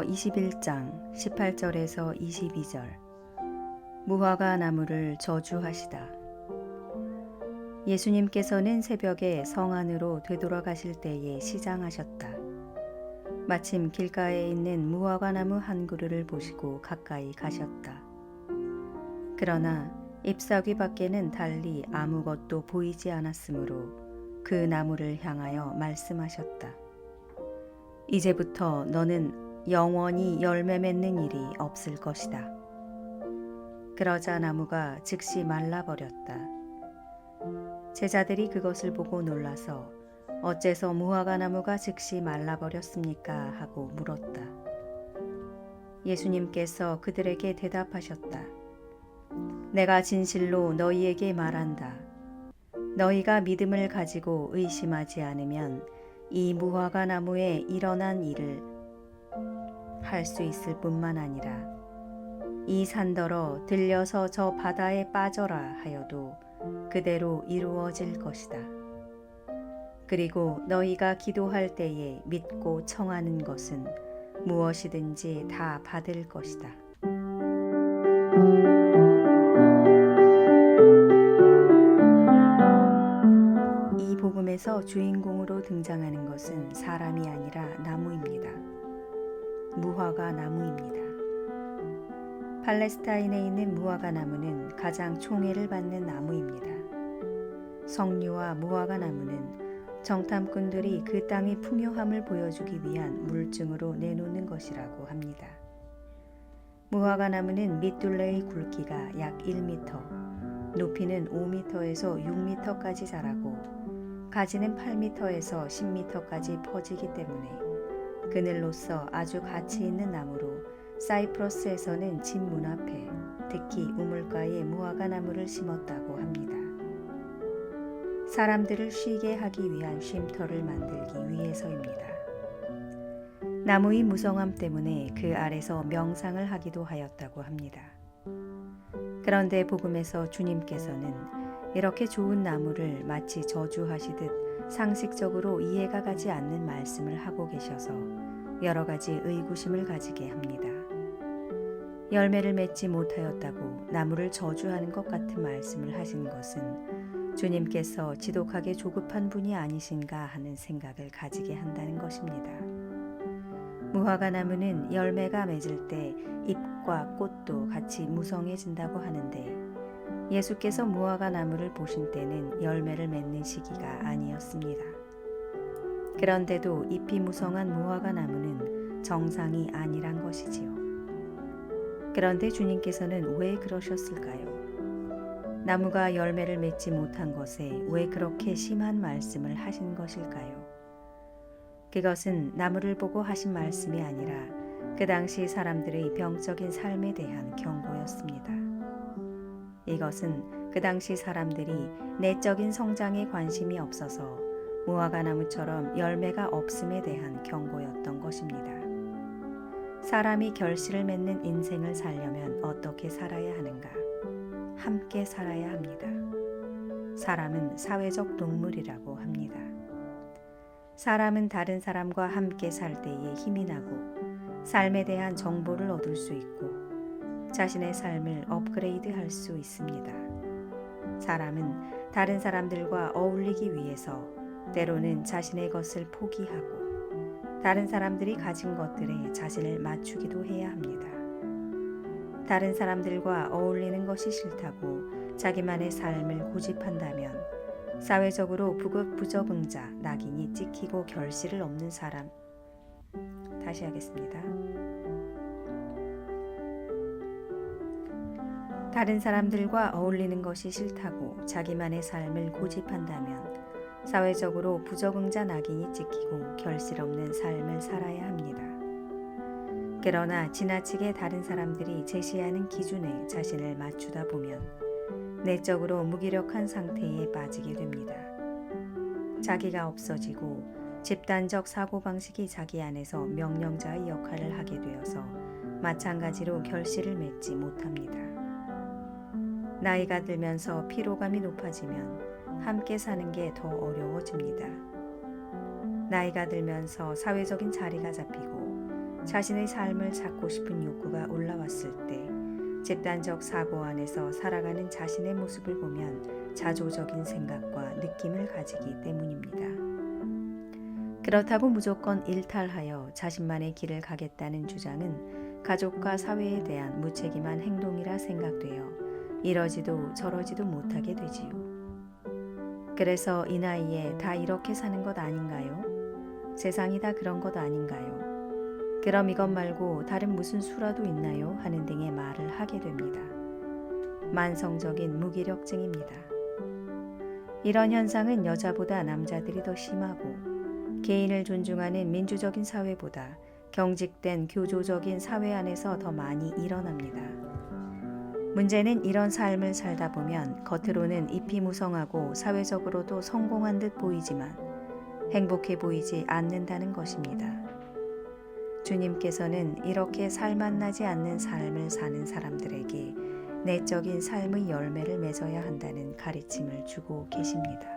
21장 18절에서 22절. 무화과 나무를 저주하시다. 예수님께서는 새벽에 성 안으로 되돌아가실 때에 시장하셨다. 마침 길가에 있는 무화과 나무 한 그루를 보시고 가까이 가셨다. 그러나 잎사귀 밖에는 달리 아무것도 보이지 않았으므로 그 나무를 향하여 말씀하셨다. 이제부터 너는 영원히 열매 맺는 일이 없을 것이다. 그러자 나무가 즉시 말라버렸다. 제자들이 그것을 보고 놀라서 어째서 무화과 나무가 즉시 말라버렸습니까? 하고 물었다. 예수님께서 그들에게 대답하셨다. 내가 진실로 너희에게 말한다. 너희가 믿음을 가지고 의심하지 않으면 이 무화과 나무에 일어난 일을 할 수 있을 뿐만 아니라 이 산더러 들려서 저 바다에 빠져라 하여도 그대로 이루어질 것이다. 그리고 너희가 기도할 때에 믿고 청하는 것은 무엇이든지 다 받을 것이다. 이 복음에서 주인공으로 등장하는 것은 사람이 아니라 나무입니다. 무화과 나무입니다. 팔레스타인에 있는 무화과 나무는 가장 총애를 받는 나무입니다. 석류와 무화과 나무는 정탐꾼들이 그 땅의 풍요함을 보여주기 위한 물증으로 내놓는 것이라고 합니다. 무화과 나무는 밑둘레의 굵기가 약 1m, 높이는 5m에서 6m까지 자라고 가지는 8m에서 10m까지 퍼지기 때문에 그늘로서 아주 가치 있는 나무로 사이프러스에서는 집 문 앞에 특히 우물가에 무화과 나무를 심었다고 합니다. 사람들을 쉬게 하기 위한 쉼터를 만들기 위해서입니다. 나무의 무성함 때문에 그 아래서 명상을 하기도 하였다고 합니다. 그런데 복음에서 주님께서는 이렇게 좋은 나무를 마치 저주하시듯 상식적으로 이해가 가지 않는 말씀을 하고 계셔서 여러 가지 의구심을 가지게 합니다. 열매를 맺지 못하였다고 나무를 저주하는 것 같은 말씀을 하신 것은 주님께서 지독하게 조급한 분이 아니신가 하는 생각을 가지게 한다는 것입니다. 무화과 나무는 열매가 맺을 때 잎과 꽃도 같이 무성해진다고 하는데 예수께서 무화과 나무를 보신 때는 열매를 맺는 시기가 아니었습니다. 그런데도 잎이 무성한 무화과 나무는 정상이 아니란 것이지요. 그런데 주님께서는 왜 그러셨을까요? 나무가 열매를 맺지 못한 것에 왜 그렇게 심한 말씀을 하신 것일까요? 그것은 나무를 보고 하신 말씀이 아니라 그 당시 사람들의 병적인 삶에 대한 경고였습니다. 이것은 그 당시 사람들이 내적인 성장에 관심이 없어서 무화과 나무처럼 열매가 없음에 대한 경고였던 것입니다. 사람이 결실을 맺는 인생을 살려면 어떻게 살아야 하는가? 함께 살아야 합니다. 사람은 사회적 동물이라고 합니다. 사람은 다른 사람과 함께 살 때에 힘이 나고 삶에 대한 정보를 얻을 수 있고 자신의 삶을 업그레이드 할 수 있습니다. 사람은 다른 사람들과 어울리기 위해서 때로는 자신의 것을 포기하고 다른 사람들이 가진 것들에 자신을 맞추기도 해야 합니다. 다른 사람들과 어울리는 것이 싫다고 자기만의 삶을 고집한다면 사회적으로 부적응자, 낙인이 찍히고 결실을 없는 사람. 다시 하겠습니다. 다른 사람들과 어울리는 것이 싫다고 자기만의 삶을 고집한다면 사회적으로 부적응자 낙인이 찍히고 결실 없는 삶을 살아야 합니다. 그러나 지나치게 다른 사람들이 제시하는 기준에 자신을 맞추다 보면 내적으로 무기력한 상태에 빠지게 됩니다. 자기가 없어지고 집단적 사고방식이 자기 안에서 명령자의 역할을 하게 되어서 마찬가지로 결실을 맺지 못합니다. 나이가 들면서 피로감이 높아지면 함께 사는 게 더 어려워집니다. 나이가 들면서 사회적인 자리가 잡히고 자신의 삶을 찾고 싶은 욕구가 올라왔을 때 집단적 사고 안에서 살아가는 자신의 모습을 보면 자조적인 생각과 느낌을 가지기 때문입니다. 그렇다고 무조건 일탈하여 자신만의 길을 가겠다는 주장은 가족과 사회에 대한 무책임한 행동이라 생각되어 이러지도 저러지도 못하게 되지요. 그래서 이 나이에 다 이렇게 사는 것 아닌가요? 세상이 다 그런 것 아닌가요? 그럼 이것 말고 다른 무슨 수라도 있나요? 하는 등의 말을 하게 됩니다. 만성적인 무기력증입니다. 이런 현상은 여자보다 남자들이 더 심하고 개인을 존중하는 민주적인 사회보다 경직된 교조적인 사회 안에서 더 많이 일어납니다. 문제는 이런 삶을 살다 보면 겉으로는 잎이 무성하고 사회적으로도 성공한 듯 보이지만 행복해 보이지 않는다는 것입니다. 주님께서는 이렇게 살맛나지 않는 삶을 사는 사람들에게 내적인 삶의 열매를 맺어야 한다는 가르침을 주고 계십니다.